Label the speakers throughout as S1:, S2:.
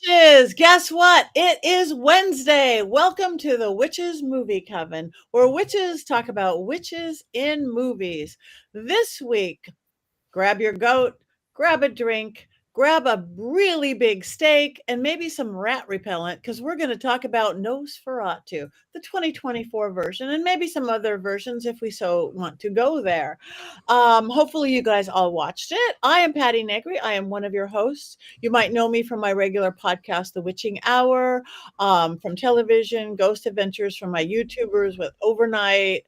S1: Witches, guess what? It is Wednesday. Welcome to the Witches Movie Coven, where witches talk about witches in movies. This week, grab your goat, grab a drink, grab a really big steak, and maybe some rat repellent because we're going to talk about Nosferatu, the 2024 version, and maybe some other versions if we so want to go there. Hopefully, you guys all watched it. I am Patti Negri. I am one of your hosts. You might know me from my regular podcast, The Witching Hour, from television, Ghost Adventures from my YouTubers with Overnight.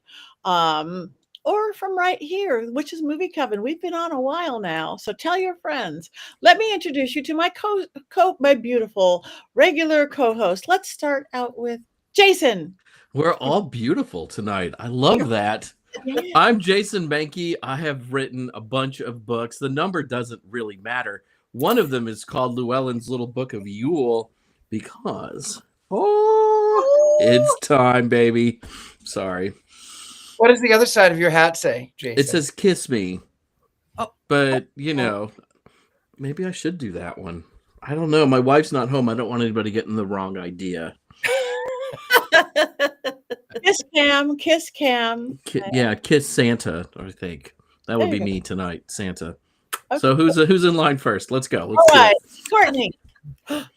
S1: Or from right here, Witches Movie Coven. We've been on a while now, so tell your friends. Let me introduce you to my beautiful regular co-host. Let's start out with Jason.
S2: We're all beautiful tonight. I love that.
S1: Yeah.
S2: I'm Jason Mankey. I have written a bunch of books. The number doesn't really matter. One of them is called Llewellyn's Little Book of Yule because, it's time, baby. Sorry.
S3: What does the other side of your hat say, Jason?
S2: It says kiss me.
S3: Oh.
S2: But, maybe I should do that one. I don't know. My wife's not home. I don't want anybody getting the wrong idea.
S1: Kiss Cam.
S2: Kiss Santa, I think. That would be me tonight, Santa.
S1: Okay.
S2: So who's in line first? Let's go.
S1: All right, Courtney.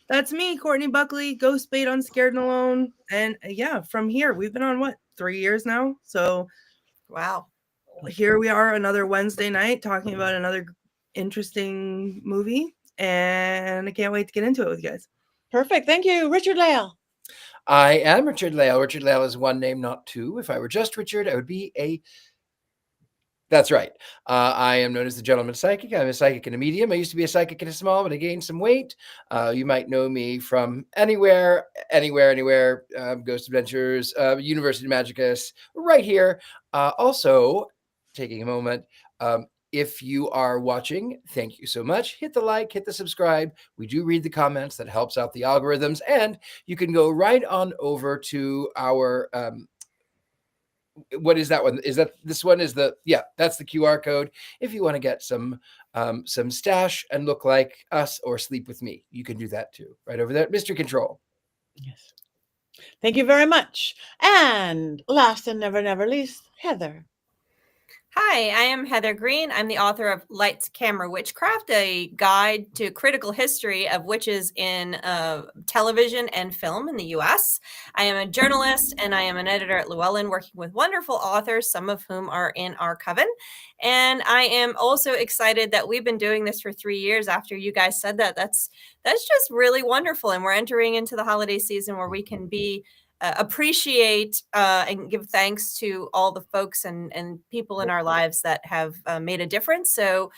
S4: That's me, Courtney Buckley, Ghost Bait on Scared and Alone. And from here, we've been on 3 years now? So, wow. Here we are, another Wednesday night, talking about another interesting movie. And I can't wait to get into it with you guys.
S1: Perfect. Thank you, Richard-Lael.
S3: I am Richard-Lael. Richard-Lael is one name, not two. If I were just Richard, I would be a... That's right. I am known as the Gentleman Psychic. I'm a psychic and a medium. I used to be a psychic and a small, but I gained some weight. You might know me from anywhere. Ghost Adventures, University Magicus, right here. Also, taking a moment, if you are watching, thank you so much. Hit the like, hit the subscribe. We do read the comments. That helps out the algorithms. And you can go right on over to our... what is that one? Is that this one? That's the QR code. If you want to get some stash and look like us or sleep with me, you can do that too. Right over there, Mr. Control.
S1: Yes. Thank you very much. And last and never least, Heather.
S5: Hi, I am Heather Greene. I'm the author of Lights, Camera, Witchcraft, a guide to critical history of witches in television and film in the U.S. I am a journalist and I am an editor at Llewellyn, working with wonderful authors, some of whom are in our coven. And I am also excited that we've been doing this for 3 years after you guys said that. That's just really wonderful. And we're entering into the holiday season where we can be appreciate and give thanks to all the folks and people in our lives that have made a difference. So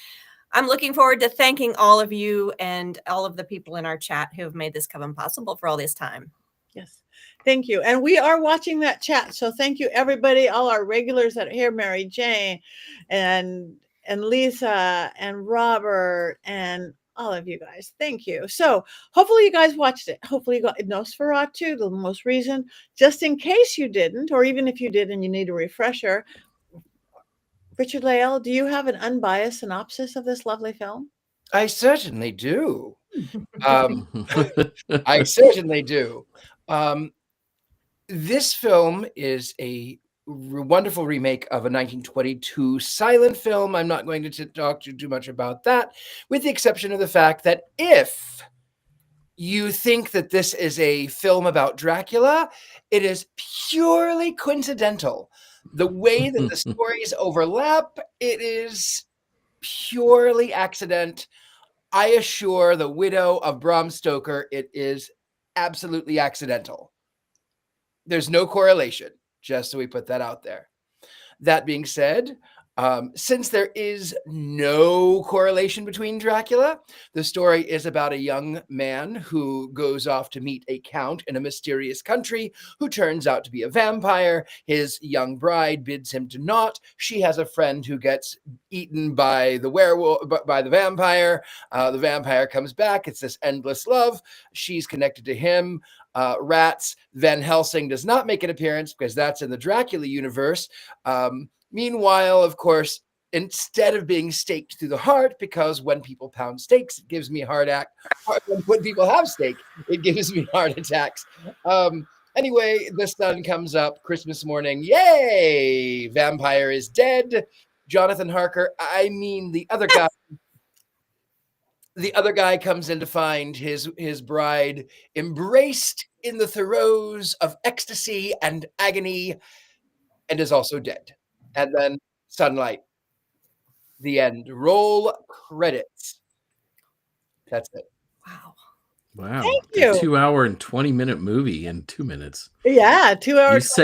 S5: I'm looking forward to thanking all of you and all of the people in our chat who have made this coven possible for all this time.
S1: Yes. Thank you. And we are watching that chat. So thank you, everybody, all our regulars that are here, Mary Jane and Lisa and Robert and all of you guys. Thank you. So hopefully you guys watched it. Hopefully you got Nosferatu, the most recent. Just in case you didn't, or even if you did and you need a refresher, Richard-Lael, do you have an unbiased synopsis of this lovely film?
S3: I certainly do. I certainly do. This film is a wonderful remake of a 1922 silent film. I'm not going to talk too much about that, with the exception of the fact that if you think that this is a film about Dracula, it is purely coincidental. The way that the stories overlap, it is purely accident. I assure the widow of Bram Stoker, it is absolutely accidental. There's no correlation. Just so we put that out there. That being said, since there is no correlation between Dracula, the story is about a young man who goes off to meet a count in a mysterious country who turns out to be a vampire. His young bride bids him to not. She has a friend who gets eaten by the werewolf, by the vampire. The vampire comes back. It's this endless love. She's connected to him. Rats. Van Helsing does not make an appearance because that's in the Dracula universe. Meanwhile, of course, instead of being staked through the heart, because when people pound steaks, it gives me when people have steak, it gives me heart attacks. Anyway, the sun comes up Christmas morning. Yay! Vampire is dead. Jonathan Harker, I mean the other guy. The other guy comes in to find his bride embraced in the throes of ecstasy and agony, and is also dead. And then sunlight. The end. Roll credits. That's it.
S5: Wow.
S2: Wow.
S1: Thank you.
S2: A 2-hour and 20-minute movie in 2 minutes.
S1: Yeah, 2 hours.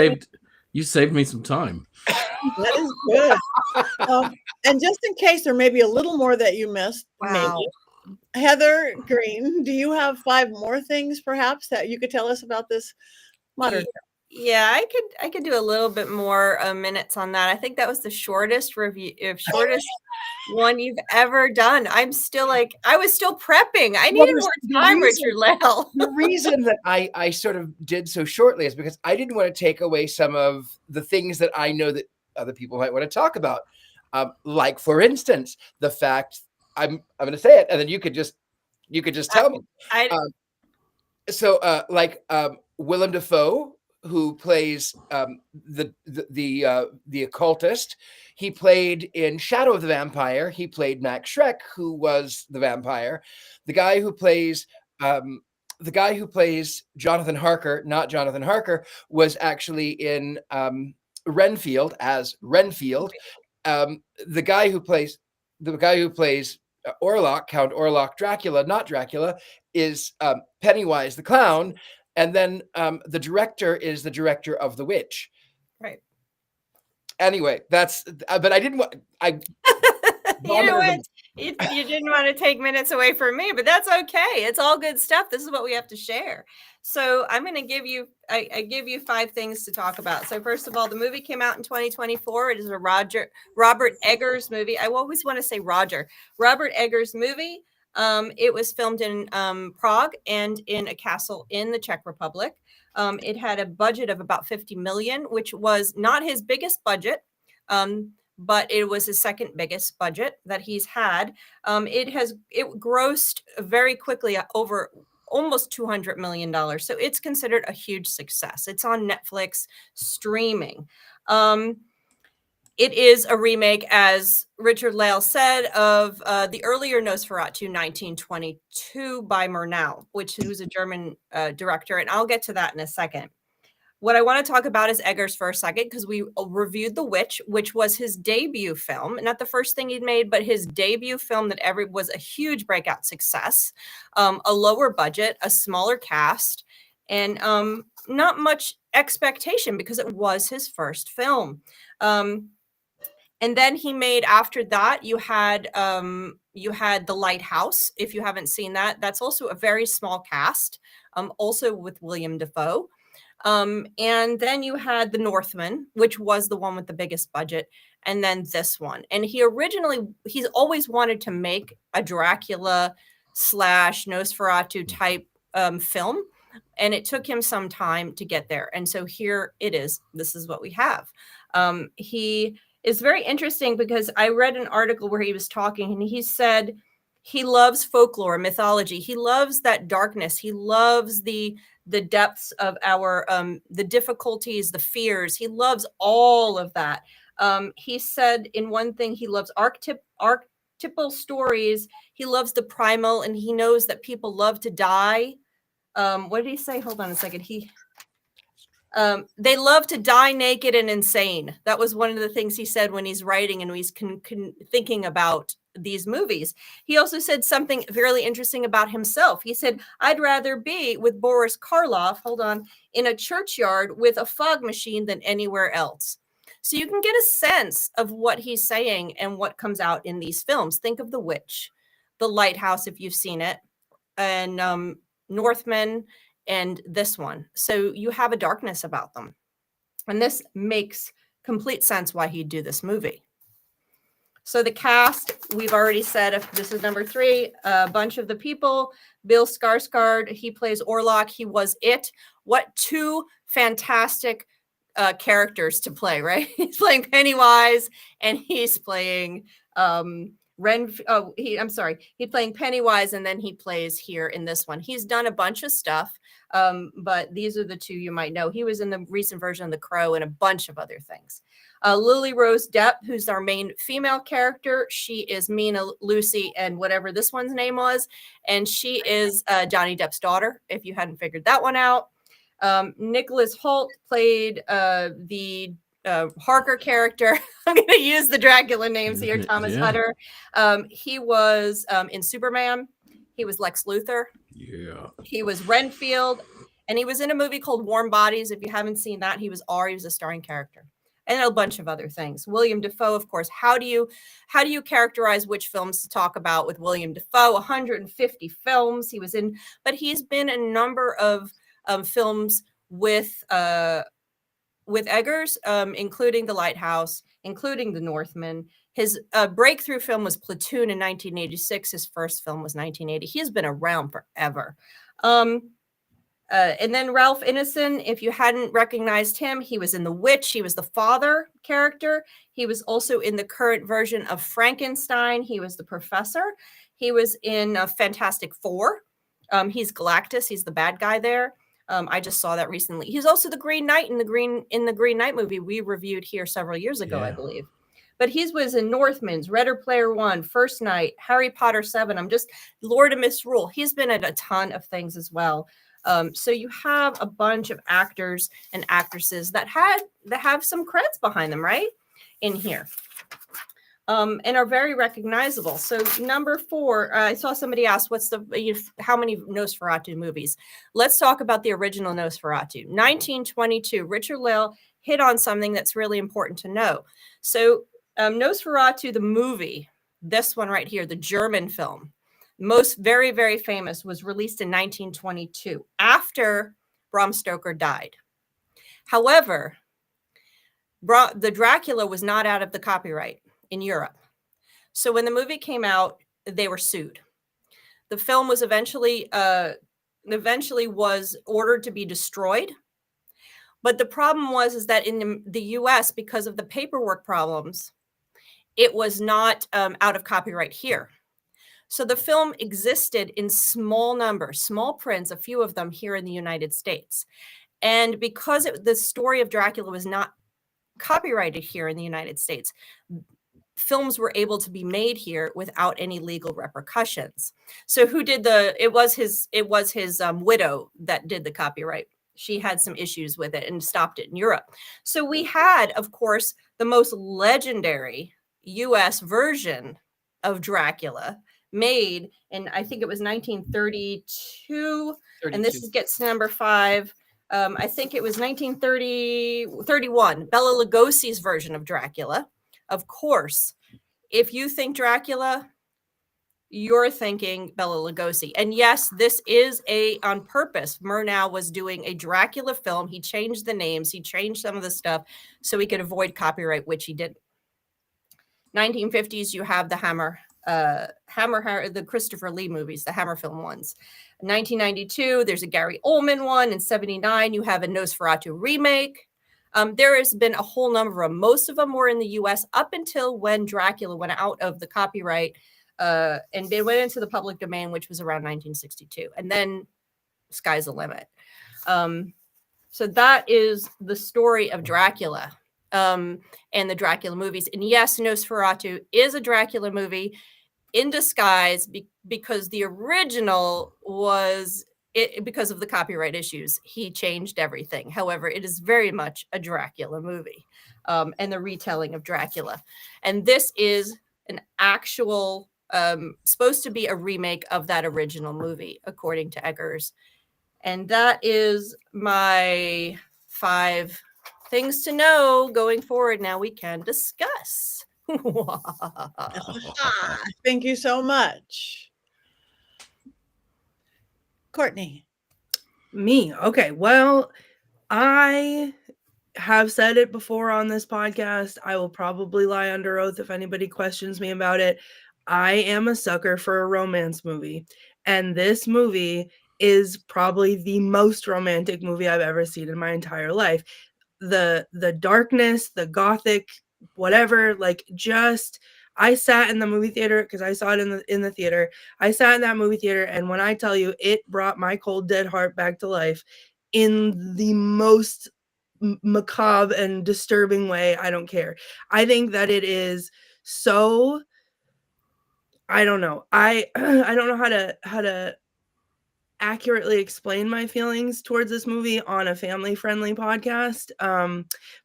S2: You saved me some time.
S1: That is good. And just in case there may be a little more that you missed,
S5: Wow.
S1: maybe. Heather Greene, do you have 5 more things perhaps that you could tell us about this modern?
S5: Yeah, I could do a little bit more minutes on that. I think that was the shortest one you've ever done. I was still prepping. I needed more time, Richard-Lael.
S3: The reason that I sort of did so shortly is because I didn't want to take away some of the things that I know that other people might want to talk about. Like, for instance, the fact I'm going to say it, and then you could just tell me. Willem Dafoe, who plays the occultist. He played in Shadow of the Vampire. He played Max Schreck, who was the vampire. The guy who plays Jonathan Harker, not Jonathan Harker, was actually in Renfield as Renfield. The guy who plays Orlok, Count Orlok Dracula, not Dracula, is Pennywise the clown. And then the director is the director of The Witch.
S5: Right.
S3: Anyway, but I didn't want,
S5: you didn't want to take minutes away from me, but that's okay. It's all good stuff. This is what we have to share. So I'm going to give you, I give you 5 things to talk about. So first of all, the movie came out in 2024. It is a Robert Eggers movie. I always want to say Robert Eggers movie. It was filmed in Prague and in a castle in the Czech Republic. It had a budget of about 50 million, which was not his biggest budget, but it was his second biggest budget that he's had. It grossed very quickly over almost $200 million. So it's considered a huge success. It's on Netflix streaming. It is a remake, as Richard-Lael said, of the earlier Nosferatu 1922 by Murnau, who's a German director. And I'll get to that in a second. What I want to talk about is Eggers for a second, because we reviewed The Witch, which was his debut film. Not the first thing he'd made, but his debut film that was a huge breakout success. A lower budget, a smaller cast, and not much expectation because it was his first film. And then he made, after that, you had The Lighthouse. If you haven't seen that, that's also a very small cast, also with Willem Dafoe. And then you had The Northman, which was the one with the biggest budget, and then this one. And he's always wanted to make a Dracula / Nosferatu type film, and it took him some time to get there. And so here it is. This is what we have. It's very interesting because I read an article where he was talking, and he said he loves folklore, mythology. He loves that darkness. He loves the depths of our the difficulties, the fears. He loves all of that. He said in one thing, he loves archetypal stories. He loves the primal, and he knows that people love to die. What did he say? Hold on a second. They love to die naked and insane. That was one of the things he said when he's writing and he's thinking about these movies. He also said something really interesting about himself. He said, I'd rather be with Boris Karloff, in a churchyard with a fog machine than anywhere else. So you can get a sense of what he's saying and what comes out in these films. Think of The Witch, The Lighthouse, if you've seen it, and Northman, and this one. So you have a darkness about them. And this makes complete sense why he'd do this movie. So the cast, we've already said, if this is number 3, a bunch of the people. Bill Skarsgård, he plays Orlok. He was It. What 2 fantastic characters to play, right? He's playing Pennywise, and he's playing he's playing Pennywise, and then he plays here in this one. He's done a bunch of stuff, but these are the two you might know. He was in the recent version of The Crow and a bunch of other things. Lily-Rose Depp, who's our main female character, she is Mina, Lucy, and whatever this one's name was, and she is Johnny Depp's daughter, if you hadn't figured that one out. Nicholas Hoult played the Harker character. I'm going to use the Dracula names here. Thomas Hutter. He was in Superman. He was Lex Luthor.
S2: Yeah.
S5: He was Renfield, and he was in a movie called Warm Bodies. If you haven't seen that, he was R. He was a starring character, and a bunch of other things. Willem Dafoe, of course. How do you characterize which films to talk about with Willem Dafoe? 150 films he was in, but he's been in a number of films with Eggers, including The Lighthouse, including The Northman. His breakthrough film was Platoon in 1986. His first film was 1980. He's been around forever. And then Ralph Ineson, if you hadn't recognized him, he was in The Witch. He was the father character. He was also in the current version of Frankenstein. He was the professor. He was in Fantastic Four. He's Galactus. He's the bad guy there. I just saw that recently. He's also the Green Knight in the Green Knight movie we reviewed here several years ago, I believe. But he was in Northman's, Ready Player One, First Night, Harry Potter 7. I'm just Lord of Misrule. He's been at a ton of things as well. So you have a bunch of actors and actresses that have some creds behind them, right? In here. And are very recognizable. So number 4, I saw somebody ask, how many Nosferatu movies? Let's talk about the original Nosferatu. 1922, Richard-Lael hit on something that's really important to know. So Nosferatu, the movie, this one right here, the German film, most very, very famous, was released in 1922 after Bram Stoker died. However, the Dracula was not out of the copyright in Europe. So when the movie came out, they were sued. The film was eventually was ordered to be destroyed. But the problem is that in the US, because of the paperwork problems, it was not out of copyright here. So the film existed in small numbers, small prints, a few of them here in the United States. And because the story of Dracula was not copyrighted here in the United States, films were able to be made here without any legal repercussions. So who did it was his widow that did the copyright. She had some issues with it and stopped it in Europe. So we had, of course, the most legendary US version of Dracula made in, I think it was 1932. And this gets to number 5. I think it was 1931, Bela Lugosi's version of Dracula. Of course, if you think Dracula, you're thinking Bela Lugosi. And yes, this is on purpose. Murnau was doing a Dracula film. He changed the names. He changed some of the stuff so he could avoid copyright, which he didn't. 1950s, you have the Hammer, the Christopher Lee movies, the Hammer film ones. 1992, there's a Gary Oldman one. In 79, you have a Nosferatu remake. There has been a whole number of them. Most of them were in the US up until when Dracula went out of the copyright and they went into the public domain, which was around 1962. And then sky's the limit. So that is the story of Dracula and the Dracula movies. And yes, Nosferatu is a Dracula movie in disguise because the original was... because of the copyright issues, he changed everything. However, it is very much a Dracula movie and the retelling of Dracula. And this is an actual, supposed to be a remake of that original movie, according to Eggers. And that is my 5 things to know going forward. Now we can discuss.
S1: Thank you so much. Courtney.
S4: Me. Okay. Well, I have said it before on this podcast. I will probably lie under oath if anybody questions me about it. I am a sucker for a romance movie. And this movie is probably the most romantic movie I've ever seen in my entire life. the darkness, the gothic, whatever, like just I sat in the movie theater because I saw it in the theater. I sat in that movie theater, and when I tell you, it brought my cold dead heart back to life in the most macabre and disturbing way. I don't care. I think that it is so, I don't know. I don't know how to accurately explain my feelings towards this movie on a family friendly podcast.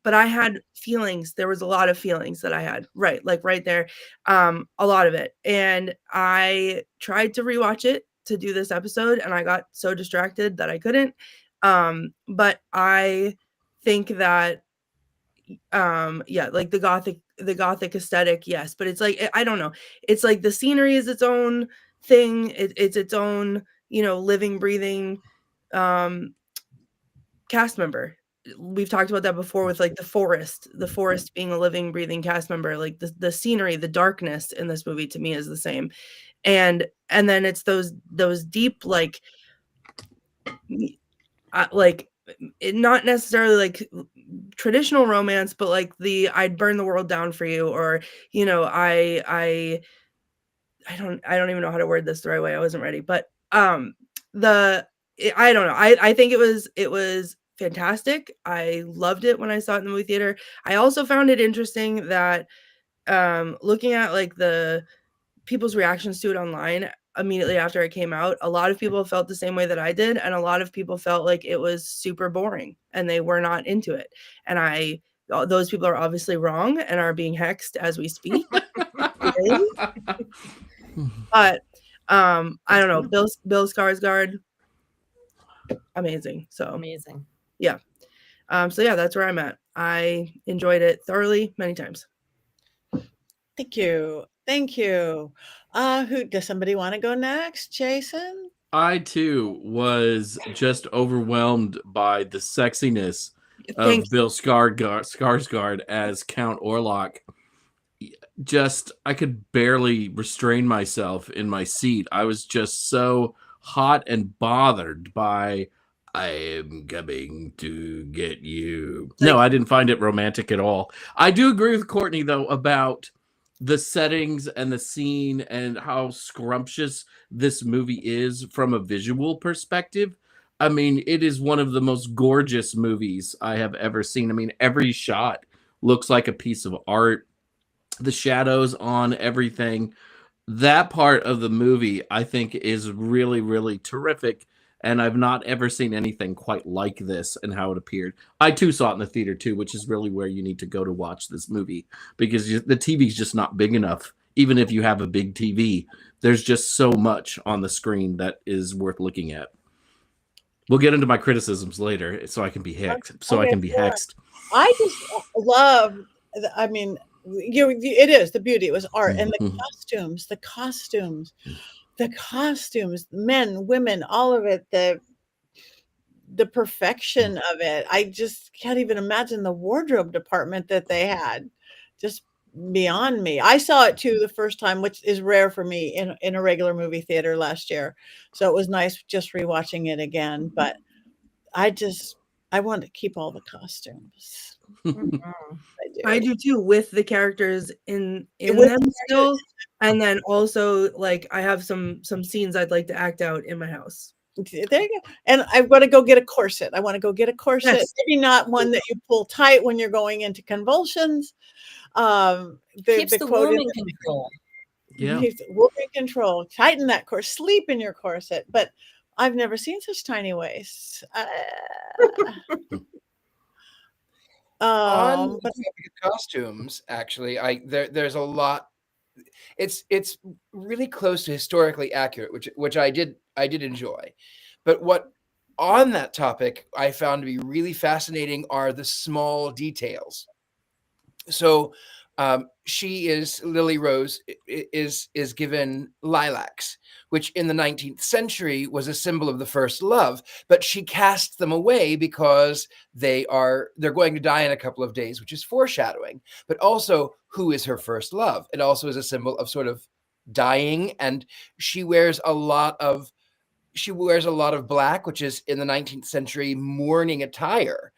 S4: But I had feelings. There was a lot of feelings that I had, right there. A lot of it. And I tried to rewatch it to do this episode, and I got so distracted that I couldn't. But I think that like the gothic aesthetic, yes, but it's like, I don't know, it's like the scenery is its own thing. It's its own, living, breathing cast member. We've talked about that before with like the forest being a living, breathing cast member. Like the scenery, the darkness in this movie to me is the same. And then it's those deep, like not necessarily like traditional romance, but like the I'd burn the world down for you, or I don't even know how to word this the right way. I wasn't ready, but I don't know. I think it was fantastic. I loved it when I saw it in the movie theater. I also found it interesting that looking at like the people's reactions to it online immediately after it came out, a lot of people felt the same way that I did, and a lot of people felt like it was super boring and they were not into it. And those people are obviously wrong and are being hexed as we speak. But I don't know, Bill Skarsgård, amazing. So
S5: Amazing.
S4: Yeah. So yeah, that's where I'm at. I enjoyed it thoroughly many times.
S1: Thank you. Who does somebody want to go next? Jason?
S2: I too was just overwhelmed by the sexiness of
S4: Thanks.
S2: Bill Skarsgård as Count Orlok. I could barely restrain myself in my seat. I was just so hot and bothered by I am coming to get you. No, I didn't find it romantic at all. I do agree with Courtney, though, about the settings and the scene and how scrumptious this movie is from a visual perspective. I mean, it is one of the most gorgeous movies I have ever seen. I mean, every shot looks like a piece of art. The shadows on everything. That part of the movie, I think, is really, really terrific. And I've not ever seen anything quite like this and how it appeared. I too saw it in the theater too, which is really where you need to go to watch this movie, because the TV's just not big enough. Even if you have a big TV, there's just so much on the screen that is worth looking at. We'll get into my criticisms later, so I can be hexed. Hexed.
S1: I just love. I mean, it is the beauty. It was art, and the costumes, men, women, all of it, the perfection of it. I just can't even imagine the wardrobe department that they had. Just beyond me. I saw it too the first time, which is rare for me in a regular movie theater last year. So it was nice just rewatching it again. But I want to keep all the costumes.
S4: I do too, with the characters in them still. And then also, like, I have some scenes I'd like to act out in my house.
S1: There you go. And I've got to go get a corset. I want to go get a corset.
S4: Yes.
S1: Maybe not one that you pull tight when you're going into convulsions.
S5: Keeps the womb in control.
S2: Yeah.
S1: Keeps the womb in control. Tighten that corset. Sleep in your corset. But I've never seen such tiny waists.
S3: On the topic of costumes, actually, there's a lot. It's really close to historically accurate, which I did enjoy. But what on that topic I found to be really fascinating are the small details. So Lily-Rose is given lilacs, which in the 19th century was a symbol of the first love, but she casts them away because they're going to die in a couple of days, which is foreshadowing. But also, who is her first love? It also is a symbol of sort of dying, and she wears a lot of black, which is in the 19th century mourning attire.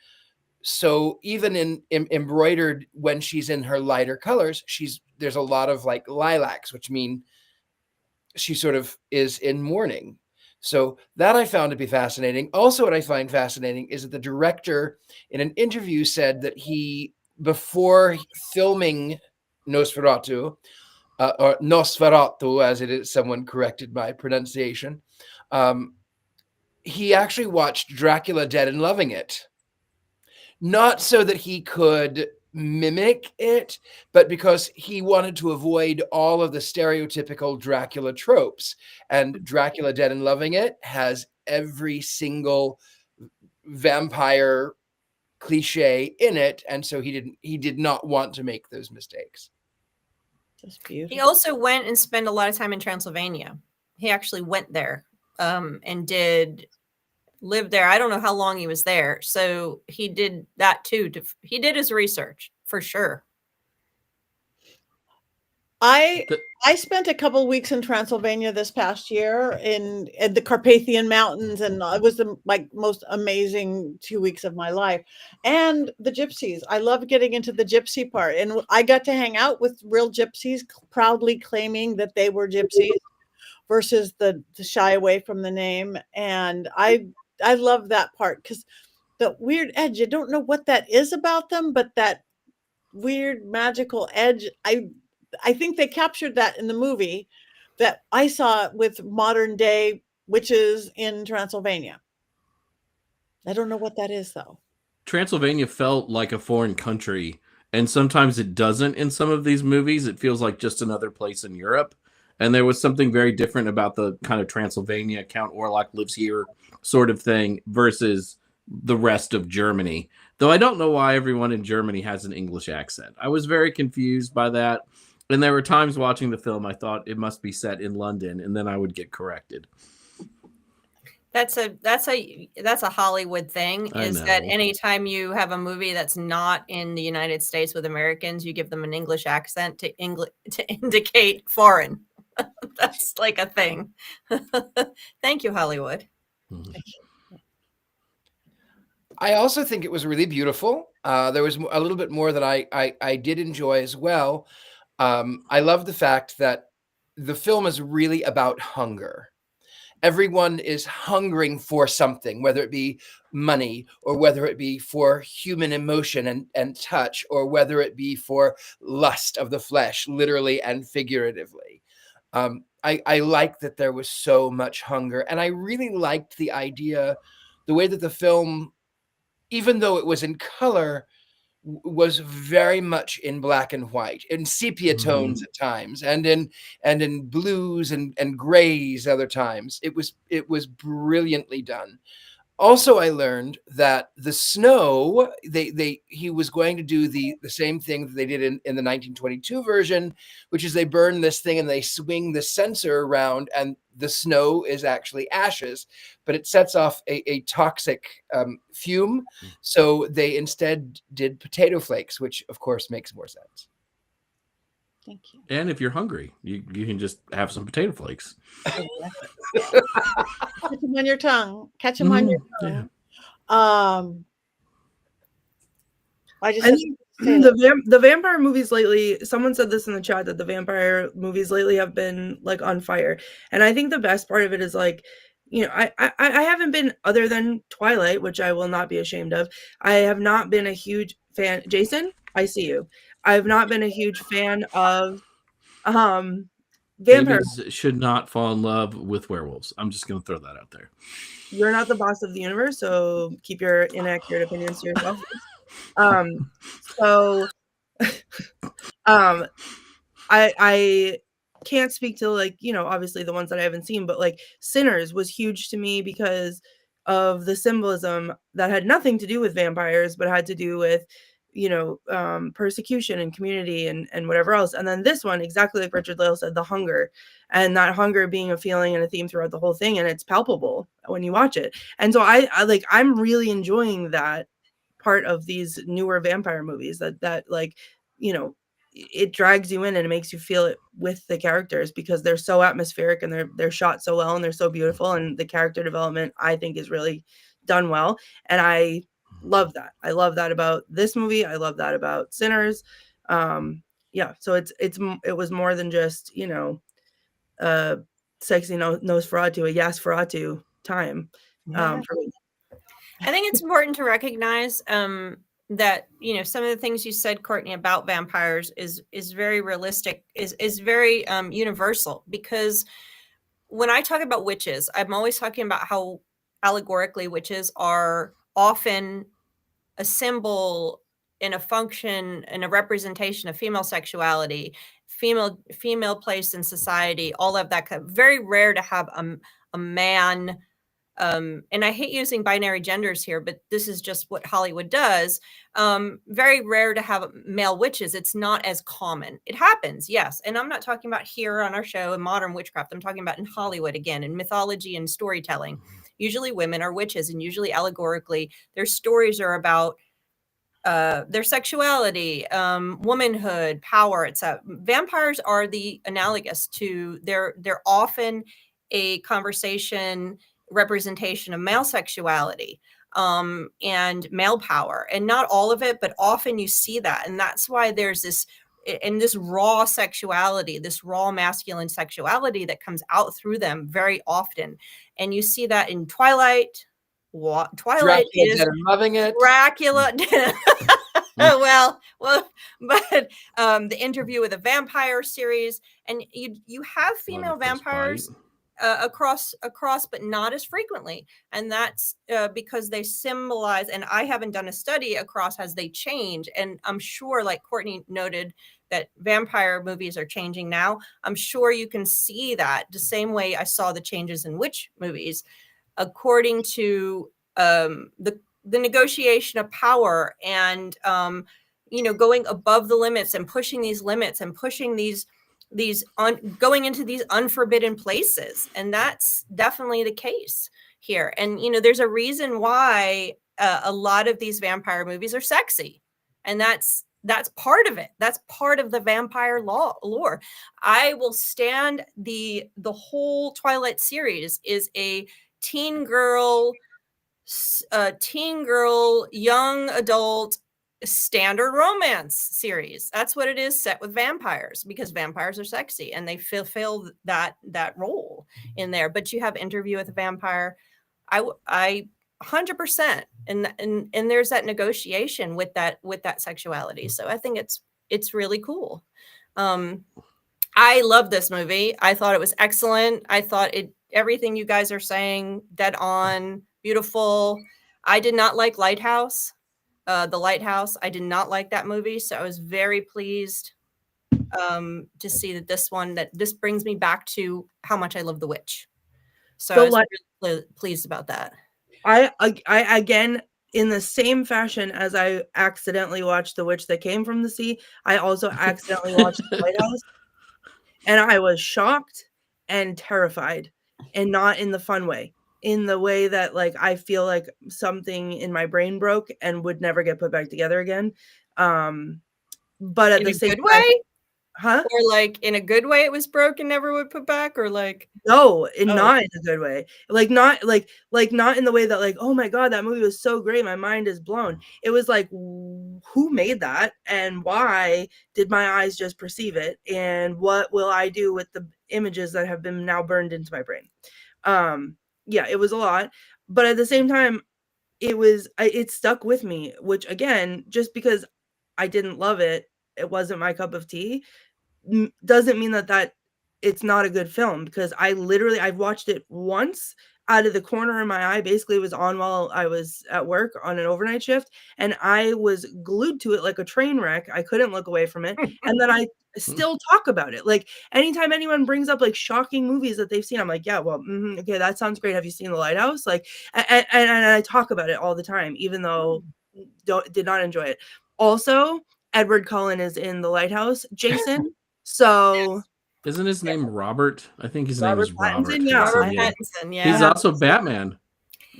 S3: So even in embroidered, when she's in her lighter colors, there's a lot of like lilacs, which mean she sort of is in mourning. So that I found to be fascinating. Also, what I find fascinating is that the director in an interview said that before filming Nosferatu, or Nosferatu, as it is, someone corrected my pronunciation, he actually watched Dracula Dead and loving it. Not so that he could mimic it, but because he wanted to avoid all of the stereotypical Dracula tropes. And Dracula Dead and Loving It has every single vampire cliche in it, and so he did not want to make those mistakes.
S1: That's beautiful.
S5: He also went and spent a lot of time in Transylvania. He actually went there and lived there. I don't know how long he was there. So he did that too. He did his research for sure.
S1: I spent a couple of weeks in Transylvania this past year in the Carpathian Mountains, and it was the most amazing 2 weeks of my life. And the gypsies, I love getting into the gypsy part, and I got to hang out with real gypsies, proudly claiming that they were gypsies versus the shy away from the name. And I love that part because the weird edge, you don't know what that is about them, but that weird magical edge, I think they captured that in the movie that I saw with modern day witches in Transylvania. I don't know what that is, though.
S2: Transylvania felt like a foreign country, and sometimes it doesn't in some of these movies. It feels like just another place in Europe. And there was something very different about the kind of Transylvania, Count Orlok lives here sort of thing versus the rest of Germany. Though I don't know why everyone in Germany has an English accent. I was very confused by that. And there were times watching the film I thought it must be set in London, and then I would get corrected.
S5: That's a Hollywood thing, is that anytime you have a movie that's not in the United States with Americans, you give them an English accent to indicate foreign. That's like a thing. Thank you, Hollywood.
S2: Mm-hmm.
S3: I also think it was really beautiful. There was a little bit more that I did enjoy as well. I love the fact that the film is really about hunger. Everyone is hungering for something, whether it be money or whether it be for human emotion and touch, or whether it be for lust of the flesh, literally and figuratively. I like that there was so much hunger, and I really liked the idea, the way that the film, even though it was in color, was very much in black and white, in sepia tones at times, and in blues and grays other times. It was brilliantly done. Also, I learned that the snow, he was going to do the same thing that they did in the 1922 version, which is they burn this thing and they swing the sensor around, and the snow is actually ashes, but it sets off a toxic fume. So they instead did potato flakes, which of course makes more sense.
S1: Thank you.
S2: And if you're hungry, you can just have some potato flakes.
S1: Catch them on your tongue. Catch them on your tongue.
S2: Yeah.
S1: I just
S4: the vampire movies lately, someone said this in the chat, that the vampire movies lately have been like on fire. And I think the best part of it is like, you know, I haven't been, other than Twilight, which I will not be ashamed of, I have not been a huge fan. Jason, I see you. I've not been a huge fan of vampires.
S2: Babies should not fall in love with werewolves. I'm just going to throw that out there.
S4: You're not the boss of the universe, so keep your inaccurate opinions to yourself. I can't speak to, like, you know, obviously the ones that I haven't seen, but like Sinners was huge to me because of the symbolism that had nothing to do with vampires, but had to do with, you know, persecution and community and whatever else. And then this one, exactly like Richard-Lael said, the hunger, and that hunger being a feeling and a theme throughout the whole thing, and it's palpable when you watch it. And so I'm really enjoying that part of these newer vampire movies, that like, you know, it drags you in and it makes you feel it with the characters, because they're so atmospheric and they're shot so well and they're so beautiful, and the character development I think is really done well. And I love that. I love that about this movie. I love that about Sinners. Yeah, so it was more than just, you know, sexy Nosferatu, a Yasferatu time for me.
S5: I think it's important to recognize that, you know, some of the things you said, Courtney, about vampires is very realistic, is very universal, because when I talk about witches, I'm always talking about how allegorically witches are often a symbol and a function and a representation of female sexuality, female place in society, all of that. Very rare to have a man, and I hate using binary genders here, but this is just what Hollywood does. Very rare to have male witches. It's not as common. It happens, yes. And I'm not talking about here on our show in modern witchcraft. I'm talking about in Hollywood, again, in mythology and storytelling. Usually women are witches, and usually allegorically their stories are about their sexuality, womanhood, power, etc. Vampires are the analogous to, they're often a conversation representation of male sexuality and male power, and not all of it, but often you see that. And that's why there's this, in this raw sexuality, this raw masculine sexuality that comes out through them very often. And you see that in Twilight. Twilight
S3: Dracula
S5: is
S3: dead and loving it.
S5: Dracula. well, but the Interview with a Vampire series, and you have female vampires across, but not as frequently, and that's because they symbolize. And I haven't done a study across as they change, and I'm sure, like Courtney noted, that vampire movies are changing now. I'm sure you can see that the same way I saw the changes in witch movies, according to the negotiation of power and you know, going above the limits and pushing these limits and pushing going into these unforbidden places. And that's definitely the case here. And you know, there's a reason why a lot of these vampire movies are sexy, and that's part of it. That's part of the vampire lore. I will stand the whole Twilight series is a teen girl, young adult standard romance series. That's what it is, set with vampires, because vampires are sexy and they fulfill that role in there. But you have Interview with a Vampire. I 100%, and there's that negotiation with that sexuality. So I think it's really cool. I love this movie. I thought it was excellent. I thought everything you guys are saying, dead on, beautiful. I did not like Lighthouse. The Lighthouse, I did not like that movie, so I was very pleased to see that this brings me back to how much I love The Witch. So I was really pleased about that.
S4: I again, in the same fashion as I accidentally watched The Witch That Came from the Sea, I also accidentally watched The Lighthouse, and I was shocked and terrified, and not in the fun way. In the way that, like, I feel like something in my brain broke and would never get put back together again. But at the same
S5: good way,
S4: huh?
S5: Or like in a good way, it was broken, never would put back, or like
S4: no, not in a good way. Like not in the way that, like, oh my god, that movie was so great, my mind is blown. It was like, who made that, and why did my eyes just perceive it, and what will I do with the images that have been now burned into my brain? Yeah, it was a lot, but at the same time, it stuck with me, which, again, just because I didn't love it, it wasn't my cup of tea, doesn't mean that it's not a good film, because I've watched it once out of the corner of my eye. Basically, it was on while I was at work on an overnight shift, and I was glued to it like a train wreck. I couldn't look away from it. And then I still talk about it. Like, anytime anyone brings up like shocking movies that they've seen, I'm like, yeah, well, okay, that sounds great. Have you seen The Lighthouse? Like, and I talk about it all the time, even though did not enjoy it. Also, Edward Cullen is in The Lighthouse, Jason. So
S2: isn't his name Robert? I think his name is Robert.
S5: Robert Pattinson, yeah.
S2: He's also Batman.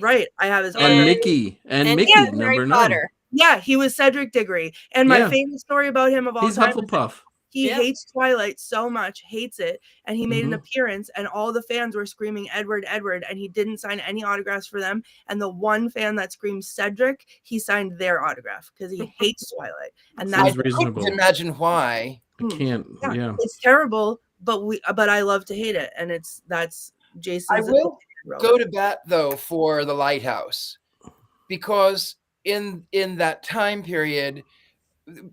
S4: Right. I have his
S2: and Mickey. And Mickey, number 9.
S4: Yeah, he was Cedric Diggory. And my favorite story about him of all
S2: time. He's Hufflepuff.
S4: He
S5: Yeah.
S4: hates Twilight so much, hates it, and he made an
S2: Mhm.
S4: appearance, and all the fans were screaming Edward, Edward, and he didn't sign any autographs for them. And the one fan that screamed Cedric, he signed their autograph because he hates Twilight, and
S2: Seems
S4: that's
S2: reasonable.
S3: can't imagine why.
S2: I can't. Yeah.
S4: it's terrible. But I love to hate it, and that's Jason's.
S3: I will go to bat though for The Lighthouse, because in that time period,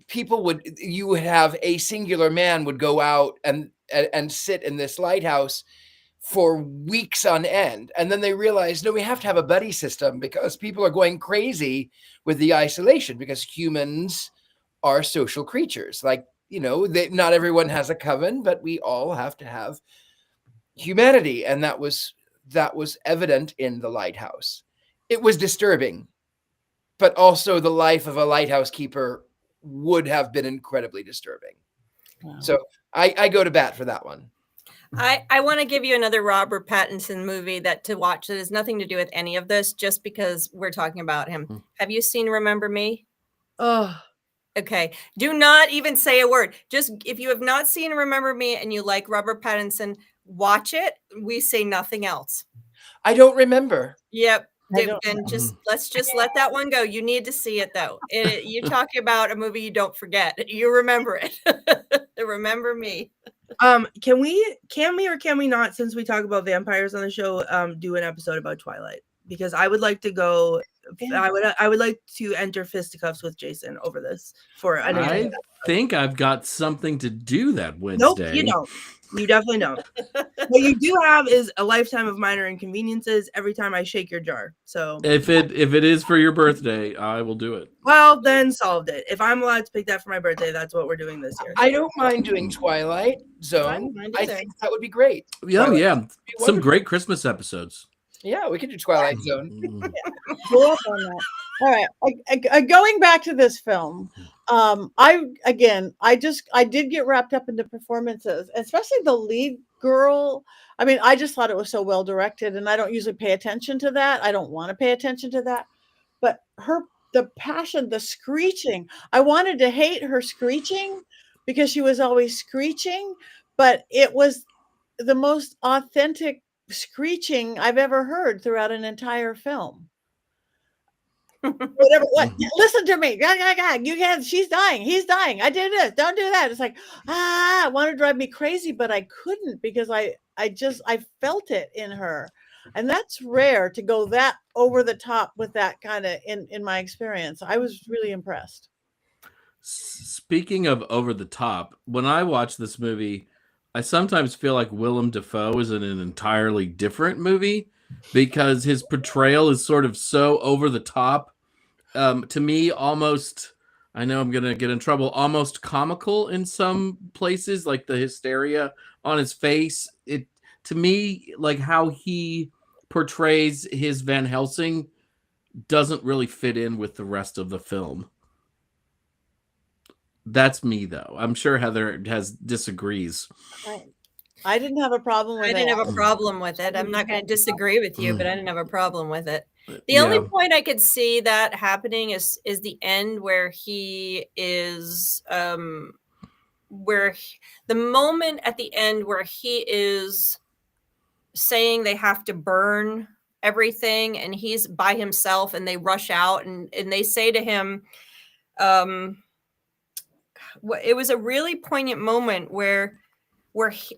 S3: you would have a singular man would go out and sit in this lighthouse for weeks on end, and then they realized, no, we have to have a buddy system because people are going crazy with the isolation, because humans are social creatures. Like, not everyone has a coven, but we all have to have humanity, and that was evident in The Lighthouse. It was disturbing, but also the life of a lighthouse keeper would have been incredibly disturbing. Wow. So I go to bat for that one.
S5: I want to give you another Robert Pattinson movie to watch that has nothing to do with any of this, just because we're talking about him. Have you seen Remember Me?
S4: Oh,
S5: okay. Do not even say a word. Just, if you have not seen Remember Me and you like Robert Pattinson, watch it. We say nothing else.
S3: I don't remember.
S5: Yep. And let's just let that one go. You need to see it though. You're talking about a movie you don't forget. You remember it. Remember Me.
S4: Can we or can we not, since we talk about vampires on the show, do an episode about Twilight? Because I would like to go. I would like to enter fisticuffs with Jason over this for an
S2: I think I've got something to do that Wednesday.
S4: Nope, you don't. You definitely don't. What you do have is a lifetime of minor inconveniences every time I shake your jar. So
S2: if it is for your birthday, I will do it.
S4: Well, then solved it. If I'm allowed to pick that for my birthday, that's what we're doing this year.
S3: I don't mind doing Twilight Zone. I think that would be great.
S2: Yeah,
S3: Twilight
S2: yeah. Some great Christmas episodes.
S3: Yeah, we could do Twilight Zone.
S1: We'll up on that. All right. Going back to this film, I did get wrapped up into performances, especially the lead girl. I mean, I just thought it was so well directed, and I don't usually pay attention to that. I don't want to pay attention to that. But the passion, the screeching, I wanted to hate her screeching because she was always screeching, but it was the most authentic screeching I've ever heard throughout an entire film. Listen to me. You can't, she's dying. He's dying. I did this. Don't do that. It's like, it wanted to drive me crazy, but I couldn't because I felt it in her. And that's rare to go that over the top with that kind of in my experience. I was really impressed.
S2: Speaking of over the top, when I watch this movie, I sometimes feel like Willem Dafoe is in an entirely different movie because his portrayal is sort of so over the top. To me, almost, I know I'm going to get in trouble, almost comical in some places, like the hysteria on his face. To me, like how he portrays his Van Helsing doesn't really fit in with the rest of the film. That's me, though. I'm sure Heather disagrees.
S1: I didn't have a problem with it.
S5: I didn't have a problem with it. I'm not going to disagree with you, but I didn't have a problem with it. The only point I could see that happening is the end where he is, the moment at the end where he is saying they have to burn everything and he's by himself and they rush out and they say to him, it was a really poignant moment where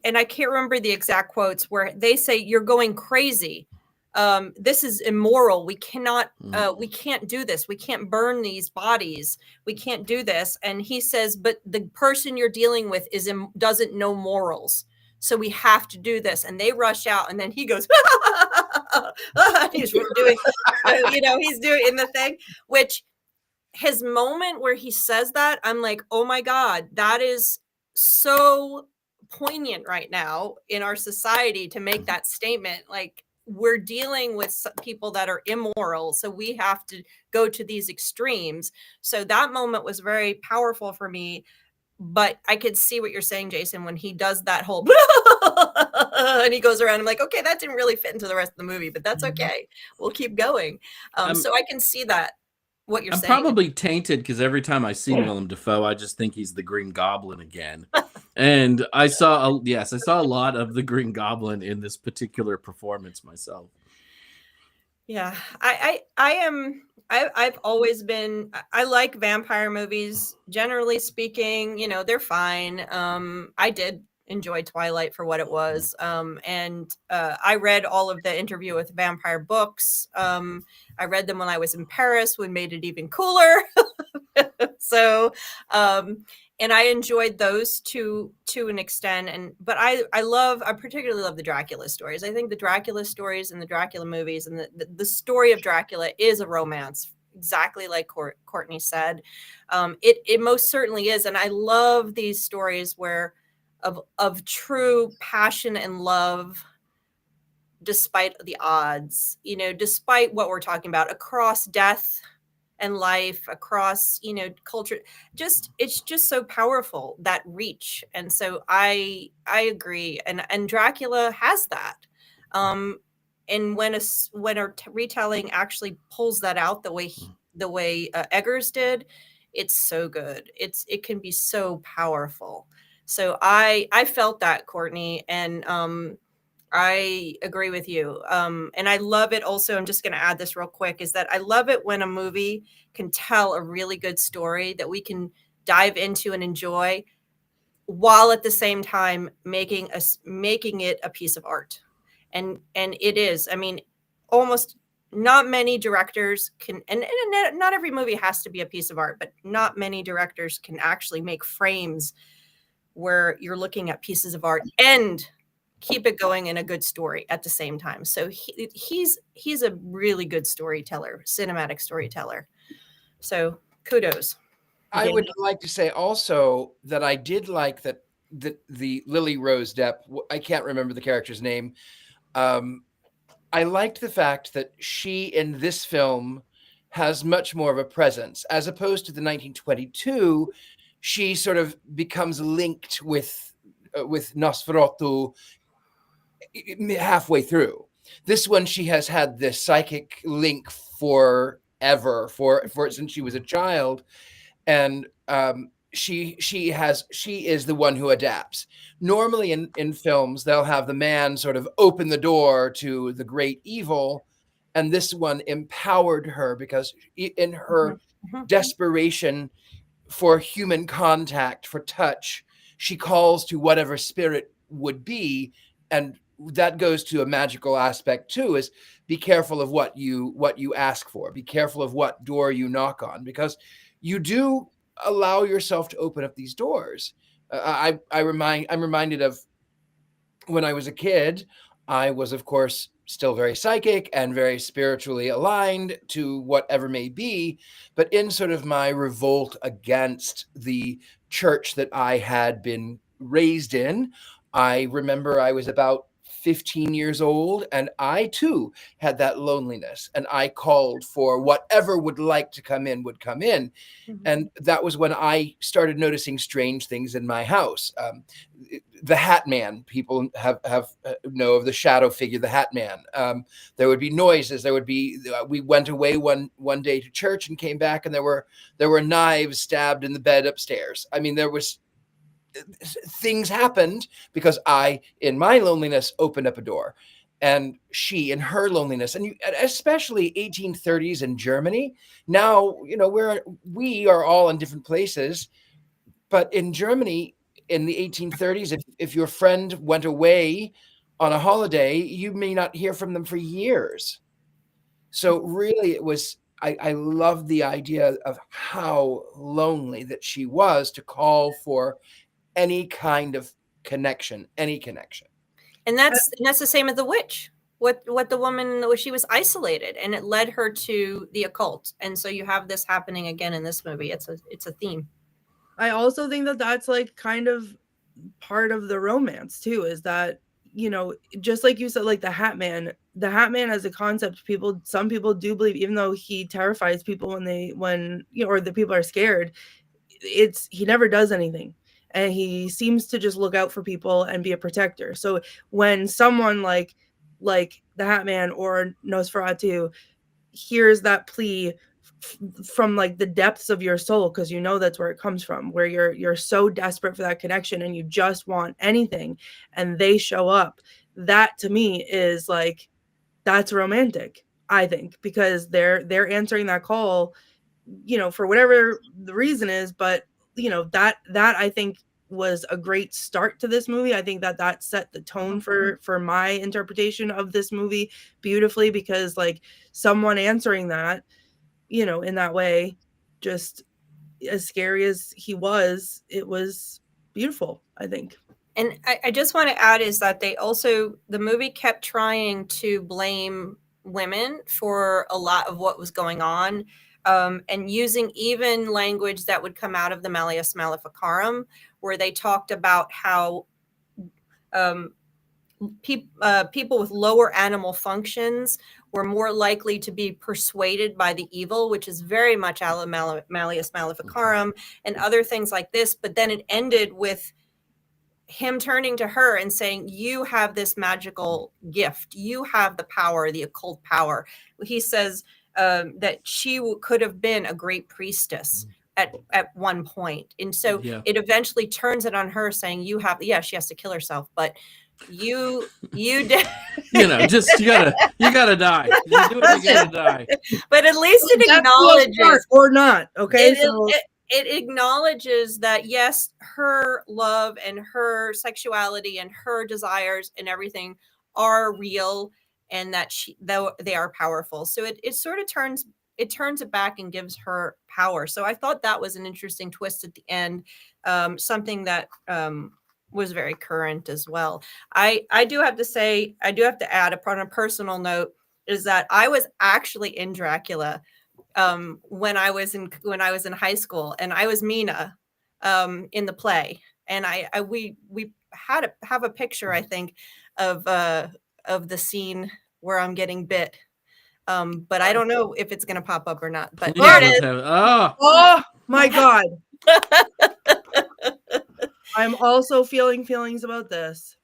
S5: and I can't remember the exact quotes, where they say, "You're going crazy. This is immoral. We cannot we can't do this. We can't burn these bodies. We can't do this." And he says, "But the person you're dealing with doesn't know morals. So we have to do this." And they rush out, and then he goes, he's doing, he's doing the thing, which his moment where he says that, I'm like, oh my God, that is so poignant right now in our society to make that statement. Like, we're dealing with people that are immoral, so we have to go to these extremes. So that moment was very powerful for me. But I could see what you're saying, Jason, when he does that whole and he goes around. I'm like, okay, that didn't really fit into the rest of the movie, but that's okay. We'll keep going. So I can see that. What you're saying.
S2: I'm probably tainted because every time I see Willem Dafoe, I just think he's the Green Goblin again. And I saw a lot of the Green Goblin in this particular performance myself.
S5: Yeah, I've always been. I like vampire movies. Generally speaking, they're fine. I did enjoy Twilight for what it was. And I read all of the Interview with Vampire books. I read them when I was in Paris, which made it even cooler. So, and I enjoyed those to an extent. But I particularly love the Dracula stories. I think the Dracula stories and the Dracula movies and the story of Dracula is a romance, exactly like Courtney said. It most certainly is, and I love these stories where of true passion and love despite the odds, despite what we're talking about, across death and life, across culture. It's just so powerful, that reach. And so I agree, and Dracula has that. And when a retelling actually pulls that out the way Eggers did, it's so good. It can be so powerful. So I felt that, Courtney, and I agree with you. And I love it also. I'm just going to add this real quick, is that I love it when a movie can tell a really good story that we can dive into and enjoy, while at the same time making it a piece of art. And it is, I mean, almost not many directors can, and not every movie has to be a piece of art, but not many directors can actually make frames where you're looking at pieces of art and keep it going in a good story at the same time. So he's a really good storyteller, cinematic storyteller. So kudos.
S3: I would like to say also that I did like that the Lily-Rose Depp, I can't remember the character's name. I liked the fact that she in this film has much more of a presence, as opposed to the 1922. She sort of becomes linked with Nosferatu halfway through. This one, she has had this psychic link forever, since she was a child, and she is the one who adapts. Normally in films, they'll have the man sort of open the door to the great evil, and this one empowered her, because in her desperation for human contact, for touch, she calls to whatever spirit would be. And that goes to a magical aspect too, is be careful of what you ask for. Be careful of what door you knock on, because you do allow yourself to open up these doors. I'm reminded of when I was a kid. I was, of course, still very psychic and very spiritually aligned to whatever may be. But in sort of my revolt against the church that I had been raised in, I remember I was about 15 years old, and I too had that loneliness, and I called for whatever would like to come in would come in. And that was when I started noticing strange things in my house. The Hat Man, people have know of the shadow figure, the Hat Man. There would be noises. There would be. We went away one day to church and came back, and there were knives stabbed in the bed upstairs. I mean, there was things happened because I, in my loneliness, opened up a door, and she, in her loneliness, and especially 1830s in Germany. Now, we are all in different places, but in Germany in the 1830s, if your friend went away on a holiday, you may not hear from them for years. So really, it was. I love the idea of how lonely that she was to call for any kind of connection, any connection.
S5: And that's the same as the witch. What the woman, she was isolated, and it led her to the occult. And so you have this happening again in this movie. It's a theme.
S4: I also think that that's like kind of part of the romance too, is that, just like you said, like the Hat Man as a concept, some people do believe, even though he terrifies people or the people are scared, he never does anything. And he seems to just look out for people and be a protector. So when someone like the Hat Man or Nosferatu hears that plea from like the depths of your soul, because you know that's where it comes from, where you're so desperate for that connection and you just want anything, and they show up. That to me is like, that's romantic, I think, because they're answering that call, you know, for whatever the reason is. But you know, that I think was a great start to this movie. I think that set the tone for my interpretation of this movie beautifully, because like someone answering that, you know, in that way, just as scary as he was, it was beautiful, I think.
S5: And I just want to add is that the movie kept trying to blame women for a lot of what was going on, and using even language that would come out of the Malleus Maleficarum, where they talked about how people with lower animal functions were more likely to be persuaded by the evil, which is very much Malleus Maleficarum and other things like this. But then it ended with him turning to her and saying, you have this magical gift. You have the power, the occult power. He says that she could have been a great priestess at one point. And so it eventually turns it on her saying, she has to kill herself, but you did.
S2: You know, just you gotta die. You do it, you gotta die.
S5: But at least it acknowledges,
S4: or not. Okay,
S5: it acknowledges that yes, her love and her sexuality and her desires and everything are real, and that they are powerful. So it sort of turns it back and gives her power. So I thought that was an interesting twist at the end, something that was very current as well. I do have to add on a personal note is that I was actually in Dracula when I was in high school, and I was Mina in the play, and we have a picture, I think, of the scene where I'm getting bit, but I don't know if it's gonna pop up or not. But there it is.
S4: Oh my God. I'm also feeling feelings about this.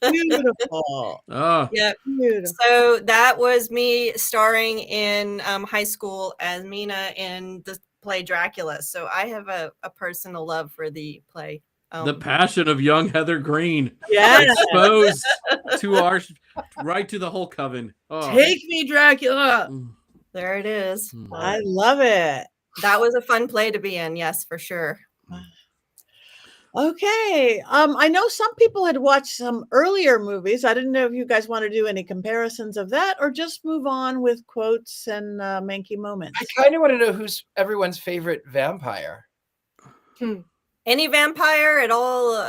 S1: Beautiful.
S2: Oh,
S5: yeah.
S1: Beautiful.
S5: So that was me starring in high school as Mina in the play Dracula. So I have a personal love for the play.
S2: The passion of young Heather Greene.
S1: Yeah.
S2: Exposed to right to the whole coven. Oh.
S4: Take me, Dracula.
S5: There it is.
S1: I love it.
S5: That was a fun play to be in. Yes, for sure.
S1: Okay. I know some people had watched some earlier movies. I didn't know if you guys want to do any comparisons of that or just move on with quotes and Mankey moments.
S3: I kind of want to know who's everyone's favorite vampire.
S5: Any vampire at all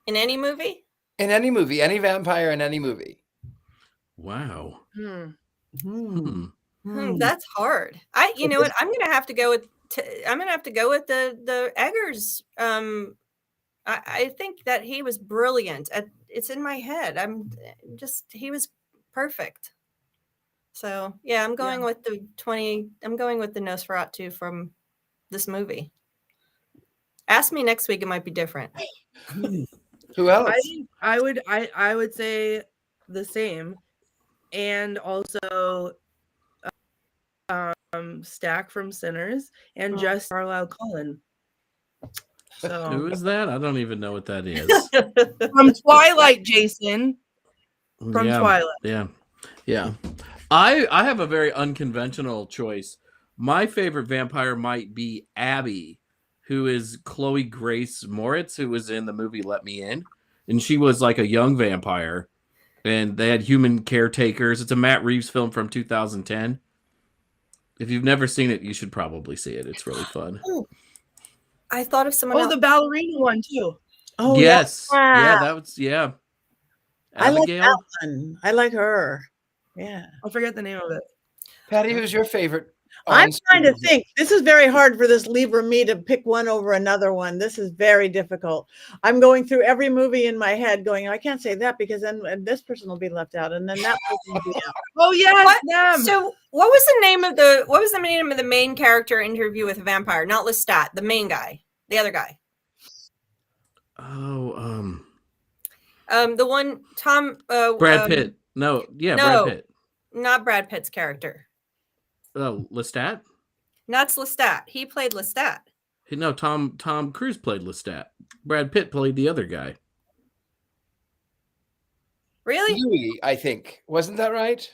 S5: in any movie?
S3: In any movie, any vampire in any movie.
S2: Wow.
S5: That's hard. You know what? I'm gonna have to go with the Eggers. I think that he was brilliant. It's in my head. He was perfect. So yeah, I'm going with the Nosferatu from this movie. Ask me next week; it might be different.
S3: Who else?
S4: I would say the same, and also Stack from Sinners and just Carlisle Cullen. So
S2: Who is that? I don't even know what that is.
S4: From Twilight, Jason. From Twilight.
S2: Yeah. I have a very unconventional choice. My favorite vampire might be Abby, who is Chloe Grace Moritz, who was in the movie Let Me In. And she was like a young vampire. And they had human caretakers. It's a Matt Reeves film from 2010. If you've never seen it, you should probably see it. It's really fun.
S5: I thought of someone else.
S4: The ballerina one too.
S1: Oh
S2: yes.
S1: yeah.
S2: That was
S1: Abigail. I like that one. I like her. Yeah.
S4: I'll forget the name of it.
S3: Patty, who's your favorite?
S1: I'm trying to think. This is very hard for this Libra me to pick one over another one. This is very difficult. I'm going through every movie in my head going, I can't say that because then this person will be left out and then that person will be out.
S4: Oh yes.
S5: So what was the name of the main character Interview with a Vampire? Not Lestat, the main guy, the other guy.
S2: Oh,
S5: the one Tom
S2: Brad Pitt. No, Brad Pitt.
S5: Not Brad Pitt's character.
S2: Oh, Lestat?
S5: That's Lestat. He played Lestat.
S2: No, Tom Cruise played Lestat. Brad Pitt played the other guy.
S5: Really?
S3: Louis, I think. Wasn't that right?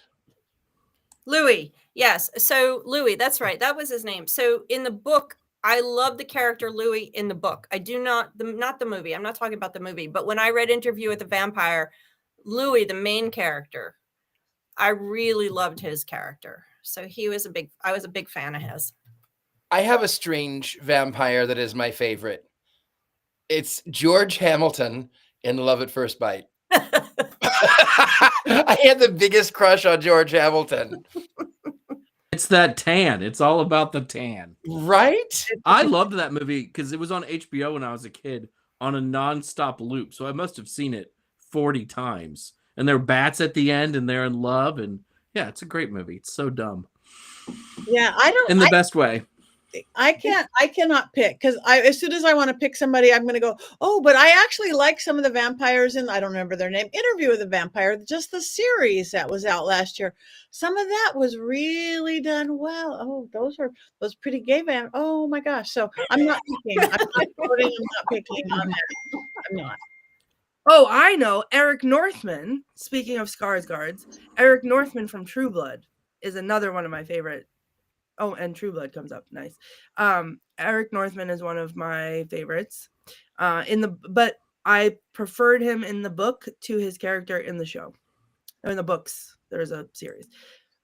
S5: Louis. Yes. So Louis, that's right. That was his name. So in the book, I love the character Louis in the book. I do not the movie. I'm not talking about the movie, but when I read Interview with the Vampire, Louis, the main character, I really loved his character. So I was a big fan of his.
S3: I have a strange vampire that is my favorite. It's George Hamilton in Love at First Bite. I had the biggest crush on George Hamilton.
S2: It's that tan. It's all about the tan.
S3: Right?
S2: I loved that movie because it was on HBO when I was a kid on a non-stop loop. So I must have seen it 40 times. And there are bats at the end and they're in love. And yeah, it's a great movie. It's so dumb.
S1: Yeah, I don't.
S2: In the best way.
S1: I cannot pick because as soon as I want to pick somebody, I'm going to go, oh, but I actually like some of the vampires in, I don't remember their name, Interview with the Vampire, just the series that was out last year. Some of that was really done well. Oh, those pretty gay vamp. Oh my gosh. So I'm not picking. I'm not voting. I'm not picking on that. I'm not.
S4: Oh, I know. Eric Northman, speaking of Skarsgards, Eric Northman from True Blood is another one of my favorite. Oh, and True Blood comes up. Nice. Eric Northman is one of my favorites. But I preferred him in the book to his character in the show. In the books, there's a series.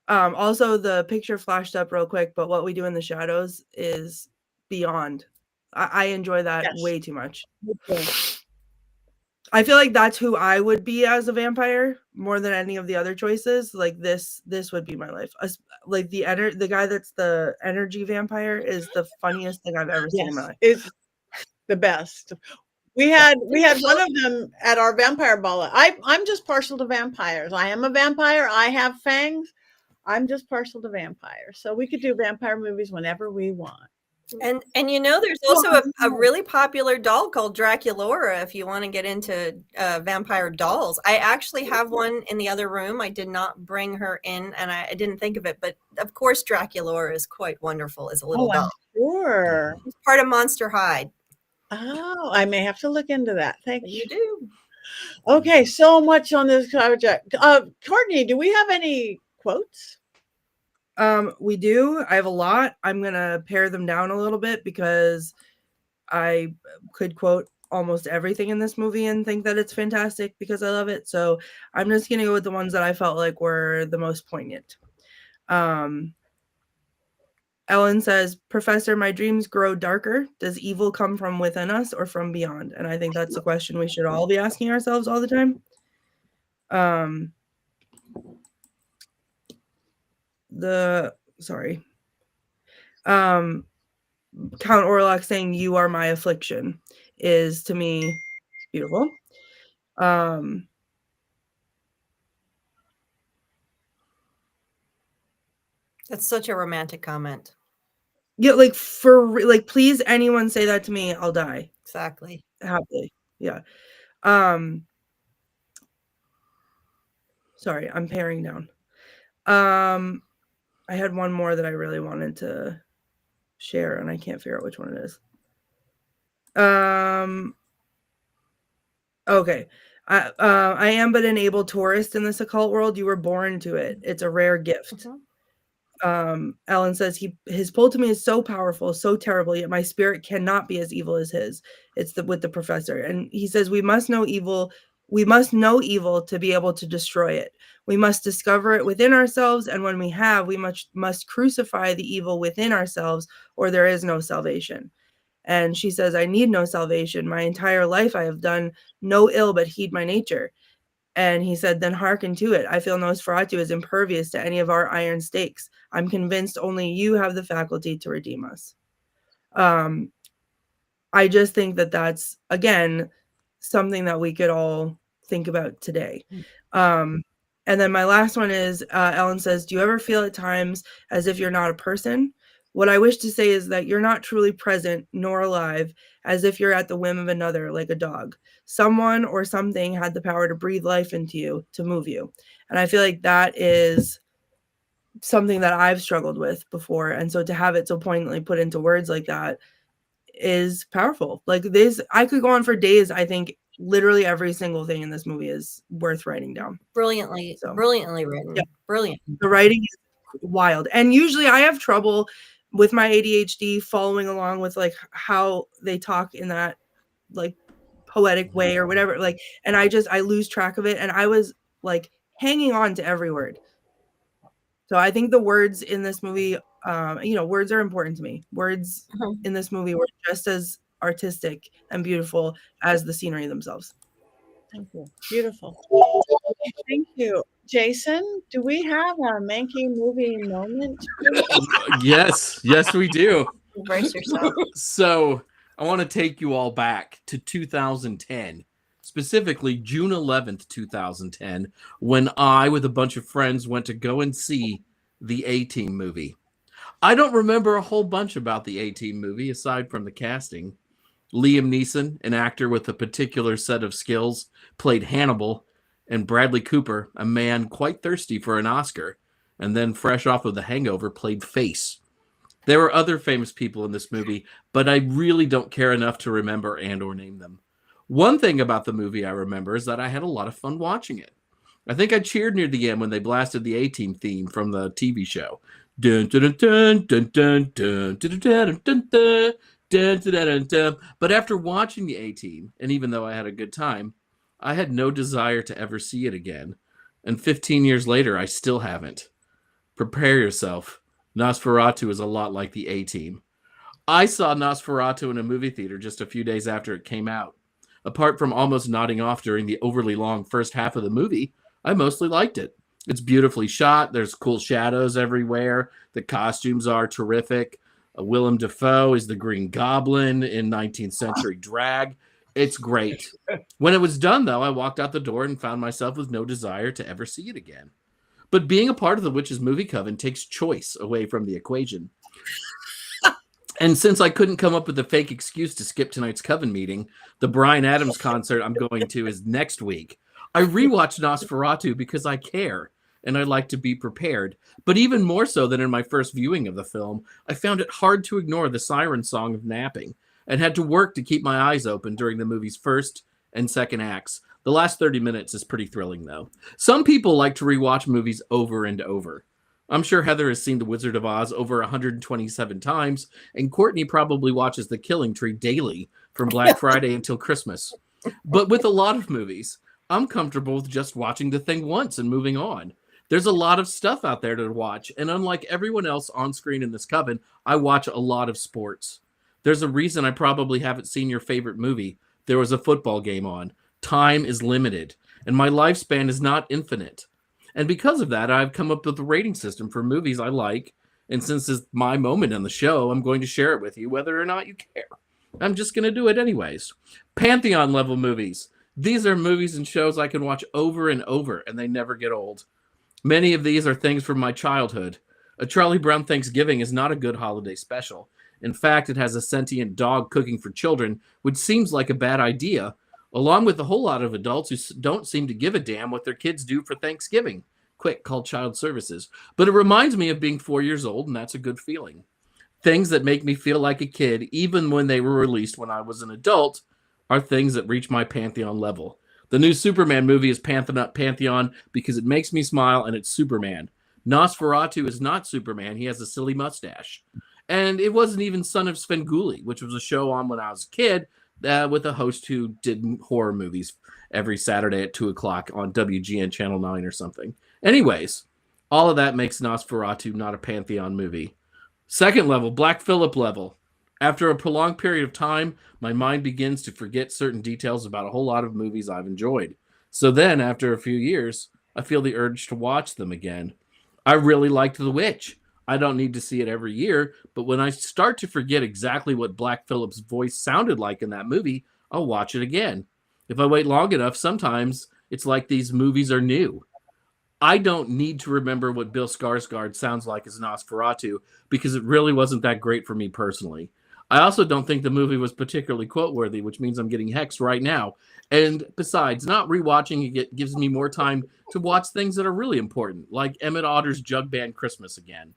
S4: Also, the picture flashed up real quick, but What We Do in the Shadows is beyond. I enjoy that way too much.
S1: Okay.
S4: I feel like that's who I would be as a vampire more than any of the other choices. Like this would be my life. Like the guy that's the energy vampire is the funniest thing I've ever seen in my life.
S1: It's the best. We had one of them at our vampire ball. I'm just partial to vampires. I am a vampire. I have fangs. I'm just partial to vampires. So we could do vampire movies whenever we want.
S5: And there's also a really popular doll called Draculaura if you want to get into vampire dolls. I actually have one in the other room. I did not bring her in and I didn't think of it, but of course Draculaura is quite wonderful as a little doll.
S1: Sure.
S5: It's part of Monster High.
S1: Oh, I may have to look into that. Thank you.
S5: You do.
S1: Okay, so much on this project. Courtney, do we have any quotes?
S4: We do. I have a lot. I'm gonna pare them down a little bit because I could quote almost everything in this movie and think that it's fantastic because I love it. So I'm just gonna go with the ones that I felt like were the most poignant. Ellen says, "Professor, my dreams grow darker. Does evil come from within us or from beyond?" And I think that's the question we should all be asking ourselves all the time. Count Orlok saying "You are my affliction" is to me beautiful.
S5: That's such a romantic comment.
S4: Yeah, please anyone say that to me, I'll die.
S5: Exactly.
S4: Happily. Yeah. Sorry, I'm paring down. I had one more that I really wanted to share and I can't figure out which one it is. Okay. I am but an able tourist in this occult world. You were born to it. It's a rare gift.
S5: Mm-hmm.
S4: Ellen says his pull to me is so powerful, so terrible, yet my spirit cannot be as evil as his. It's with the professor. And he says we must know evil to be able to destroy it. We must discover it within ourselves, and when we have, we must crucify the evil within ourselves, or there is no salvation. And she says, I need no salvation. My entire life I have done no ill but heed my nature. And he said, then hearken to it. I feel Nosferatu is impervious to any of our iron stakes. I'm convinced only you have the faculty to redeem us. I just think that that's, again, something that we could all think about today. And then my last one is, Ellen says, do you ever feel at times as if you're not a person? What I wish to say is that you're not truly present nor alive, as if you're at the whim of another, like a dog. Someone or something had the power to breathe life into you, to move you. And I feel like that is something that I've struggled with before. And so to have it so poignantly put into words like that is powerful. Like this, I could go on for days. I think literally every single thing in this movie is worth writing down.
S5: Brilliantly written.
S4: Yeah.
S5: Brilliant.
S4: The writing is wild. And usually I have trouble with my ADHD following along with like how they talk in that like poetic way or whatever. Like, and I lose track of it. And I was like hanging on to every word. So I think the words in this movie, words are important to me. Words in this movie were just as artistic and beautiful as the scenery themselves.
S1: Thank you. Beautiful. Thank you. Jason, do we have a Mankey movie moment?
S2: Yes, we do.
S5: Brace yourself.
S2: So I want to take you all back to 2010, specifically June 11th, 2010, when I, with a bunch of friends, went to go and see the A-Team movie. I don't remember a whole bunch about the A-Team movie, aside from the casting. Liam Neeson, an actor with a particular set of skills, played Hannibal, and Bradley Cooper, a man quite thirsty for an Oscar, and then fresh off of The Hangover, played Face. There were other famous people in this movie, but I really don't care enough to remember and or name them. One thing about the movie I remember is that I had a lot of fun watching it. I think I cheered near the end when they blasted the A-Team theme from the TV show. Dun, dun, dun, dun, dun, dun, dun, dun, dun, dun, dun. Dun, dun, dun, dun, dun. But after watching the A-Team, and even though I had a good time, I had no desire to ever see it again. And 15 years later, I still haven't. Prepare yourself. Nosferatu is a lot like the A-Team. I saw Nosferatu in a movie theater just a few days after it came out. Apart from almost nodding off during the overly long first half of the movie, I mostly liked it. It's beautifully shot. There's cool shadows everywhere. The costumes are terrific. Willem Dafoe is the Green Goblin in 19th century drag. It's great. When it was done, though, I walked out the door and found myself with no desire to ever see it again. But being a part of the Witches Movie Coven takes choice away from the equation. And since I couldn't come up with a fake excuse to skip tonight's Coven meeting, the Bryan Adams concert I'm going to is next week. I rewatched Nosferatu because I care. And I like to be prepared. But even more so than in my first viewing of the film, I found it hard to ignore the siren song of napping and had to work to keep my eyes open during the movie's first and second acts. The last 30 minutes is pretty thrilling, though. Some people like to rewatch movies over and over. I'm sure Heather has seen The Wizard of Oz over 127 times, and Courtney probably watches The Killing Tree daily from Black Friday until Christmas. But with a lot of movies, I'm comfortable with just watching the thing once and moving on. There's a lot of stuff out there to watch, and unlike everyone else on screen in this coven, I watch a lot of sports. There's a reason I probably haven't seen your favorite movie. There was a football game on. Time is limited, and my lifespan is not infinite. And because of that, I've come up with a rating system for movies I like, and since it's my moment on the show, I'm going to share it with you whether or not you care. I'm just going to do it anyways. Pantheon-level movies. These are movies and shows I can watch over and over, and they never get old. Many of these are things from my childhood. A Charlie Brown Thanksgiving is not a good holiday special. In fact, it has a sentient dog cooking for children, which seems like a bad idea, along with a whole lot of adults who don't seem to give a damn what their kids do for Thanksgiving. Quick, call child services. But it reminds me of being 4 years old, and that's a good feeling. Things that make me feel like a kid, even when they were released when I was an adult, are things that reach my Pantheon level. The new Superman movie is Pantheon because it makes me smile and it's Superman. Nosferatu is not Superman. He has a silly mustache. And it wasn't even Son of Svengoolie, which was a show on when I was a kid with a host who did horror movies every Saturday at 2 o'clock on WGN Channel 9 or something. Anyways, all of that makes Nosferatu not a Pantheon movie. Second level, Black Phillip level. After a prolonged period of time, my mind begins to forget certain details about a whole lot of movies I've enjoyed. So then, after a few years, I feel the urge to watch them again. I really liked The Witch. I don't need to see it every year, but when I start to forget exactly what Black Phillip's voice sounded like in that movie, I'll watch it again. If I wait long enough, sometimes it's like these movies are new. I don't need to remember what Bill Skarsgård sounds like as Nosferatu because it really wasn't that great for me personally. I also don't think the movie was particularly quote-worthy, which means I'm getting hexed right now. And besides, not rewatching it gives me more time to watch things that are really important, like Emmett Otter's Jug Band Christmas again.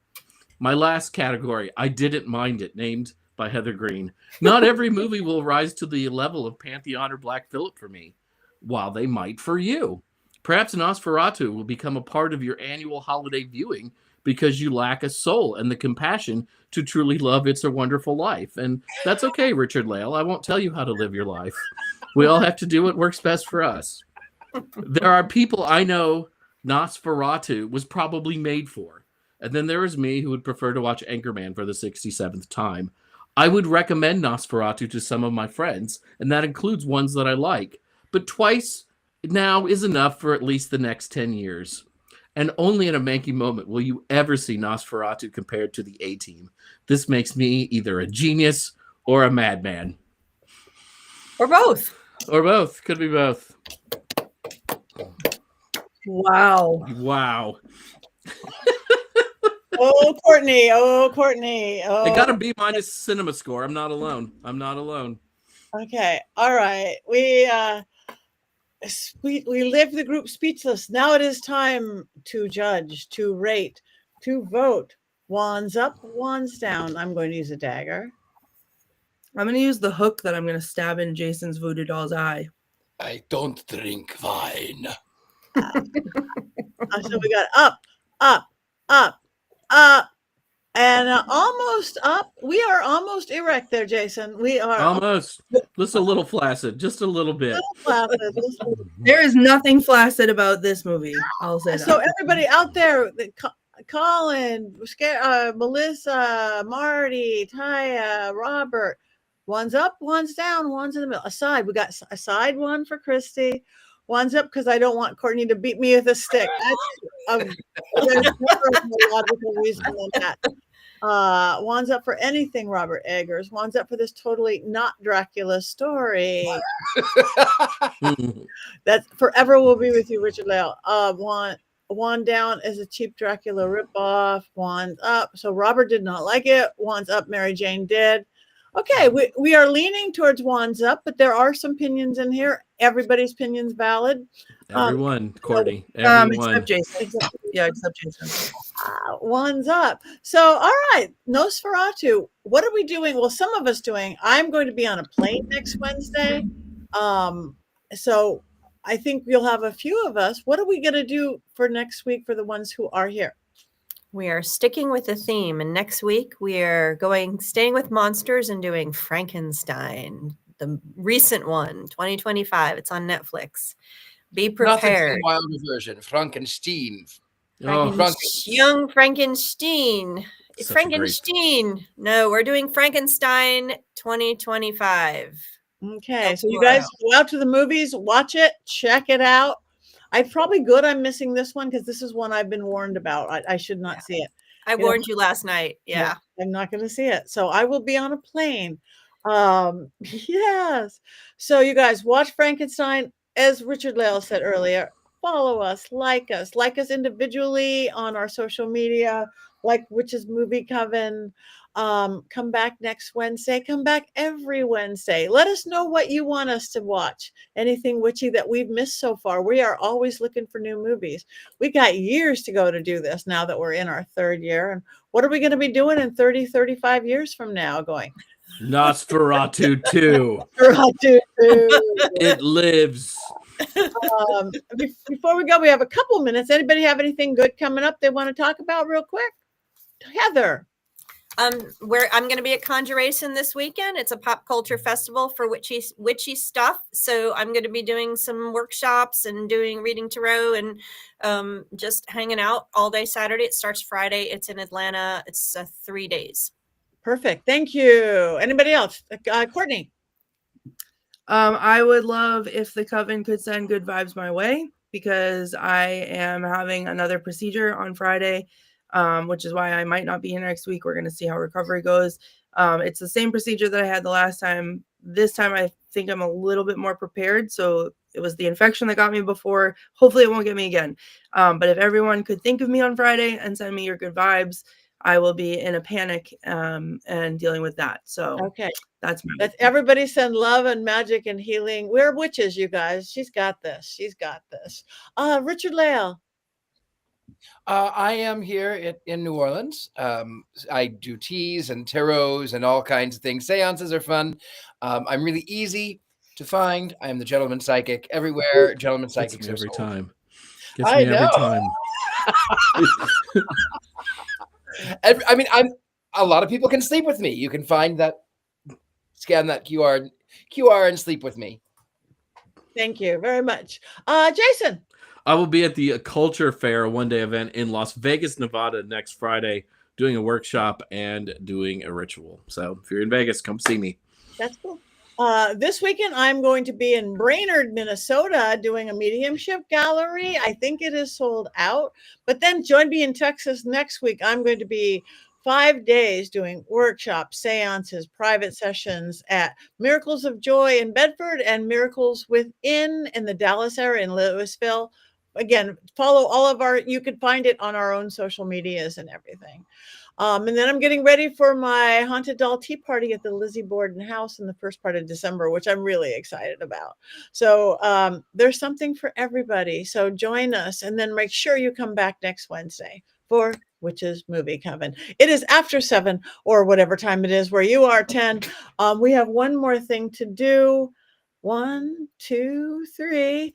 S2: My last category, I didn't mind it, named by Heather Greene. Not every movie will rise to the level of Pantheon or Black Phillip for me, while they might for you. Perhaps Nosferatu will become a part of your annual holiday viewing because you lack a soul and the compassion to truly love It's a Wonderful Life. And that's okay, Richard-Lael. I won't tell you how to live your life. We all have to do what works best for us. There are people I know Nosferatu was probably made for. And then there is me who would prefer to watch Anchorman for the 67th time. I would recommend Nosferatu to some of my friends, and that includes ones that I like. But twice now is enough for at least the next 10 years. And only in a Mankey moment will you ever see Nosferatu compared to the A-Team. This makes me either a genius or a madman.
S5: Or both.
S2: Or both. Could be both.
S4: Wow.
S2: Wow.
S1: Oh, Courtney. Oh, Courtney. Oh.
S2: It got a B- cinema score. I'm not alone. I'm not alone.
S1: Okay. All right. We left the group speechless. Now it is time to judge, to rate, to vote. Wands up, wands down. I'm going to use a dagger.
S4: I'm going to use the hook that I'm going to stab in Jason's voodoo doll's eye.
S3: I don't drink wine.
S1: So we got up, up, up, up, and almost up. We are almost erect there, Jason. We are
S2: Almost. Just a little flaccid. Just a little bit.
S4: There is nothing flaccid about this movie. I'll say that.
S1: So everybody out there, Colin, Melissa, Marty, Taya, Robert, one's up, one's down, one's in the middle. Aside, we got a side one for Christy. One's up because I don't want Courtney to beat me with a stick. There's no logical reason than that. One's up for anything, Robert Eggers. One's up for this totally not Dracula story. That forever will be with you, Richard-Lael. One down is a cheap Dracula ripoff. One's up. So Robert did not like it. One's up. Mary Jane did. Okay, we are leaning towards wands up, but there are some opinions in here. Everybody's opinion's valid.
S2: Everyone, Courtney. Everyone.
S4: Except Jason. Except Jason.
S1: Wands up. So, all right, Nosferatu. What are we doing? Well, some of us doing. I'm going to be on a plane next Wednesday. So I think you'll have a few of us. What are we going to do for next week for the ones who are here?
S5: We are sticking with the theme, and next week we are staying with monsters and doing Frankenstein, the recent one, 2025. It's on Netflix. Be prepared.
S3: Not the wilder version, Frankenstein.
S5: Young Frankenstein.
S2: Such a
S5: Frankenstein. No, we're doing Frankenstein 2025.
S1: Okay, so you guys go out to the movies, watch it, check it out. I'm probably good. I'm missing this one because this is one I've been warned about. I should not see it.
S5: I warned you last night. Yeah.
S1: I'm not going to see it. So I will be on a plane. Yes. So you guys watch Frankenstein. As Richard-Lael said earlier, follow us, like us individually on our social media, like Witches Movie Coven. Come back next Wednesday. Come back every Wednesday. Let us know what you want us to watch. Anything witchy that we've missed so far. We are always looking for new movies. We got years to go to do this now that we're in our third year. And what are we going to be doing in 30, 35 years from now? Going
S2: Nosferatu 2.
S1: Nosferatu 2.
S2: It lives.
S1: Before we go, we have a couple minutes. Anybody have anything good coming up they want to talk about real quick? Heather.
S5: Where I'm going to be at Conjuration this weekend. It's a pop culture festival for witchy stuff. So I'm going to be doing some workshops and reading tarot and just hanging out all day Saturday. It starts Friday. It's in Atlanta. It's 3 days.
S1: Perfect. Thank you. Anybody else? Courtney.
S4: I would love if the Coven could send good vibes my way because I am having another procedure on Friday. Which is why I might not be here next week. We're going to see how recovery goes. It's the same procedure that I had the last time. This time, I think I'm a little bit more prepared. So it was the infection that got me before. Hopefully it won't get me again. But if everyone could think of me on Friday and send me your good vibes, I will be in a panic and dealing with that. So
S1: Okay.
S4: that's my
S1: Let's everybody send love and magic and healing. We're witches, you guys. She's got this. She's got this. Richard-Lael.
S3: I am here in New Orleans. I do teas and tarots and all kinds of things. Seances are fun. I'm really easy to find. I am the gentleman psychic everywhere. Gentleman psychics
S2: Gets me every
S3: are sold.
S2: time. Gets
S3: I
S2: me every
S3: know.
S2: time.
S3: I mean, a lot of people can sleep with me. You can find that, scan that QR and sleep with me.
S1: Thank you very much. Jason.
S2: I will be at the Culture Fair one-day event in Las Vegas, Nevada next Friday, doing a workshop and doing a ritual. So if you're in Vegas, come see me.
S1: That's cool. This weekend, I'm going to be in Brainerd, Minnesota, doing a mediumship gallery. I think it is sold out. But then join me in Texas next week. I'm going to be 5 days doing workshops, seances, private sessions at Miracles of Joy in Bedford and Miracles Within in the Dallas area in Louisville. Again, follow all of you can find it on our own social medias and everything. And then I'm getting ready for my Haunted Doll Tea Party at the Lizzie Borden House in the first part of December, which I'm really excited about. So there's something for everybody. So join us and then make sure you come back next Wednesday for Witches Movie Coven. It is after 7 or whatever time it is where you are, 10. We have one more thing to do. 1, 2, 3.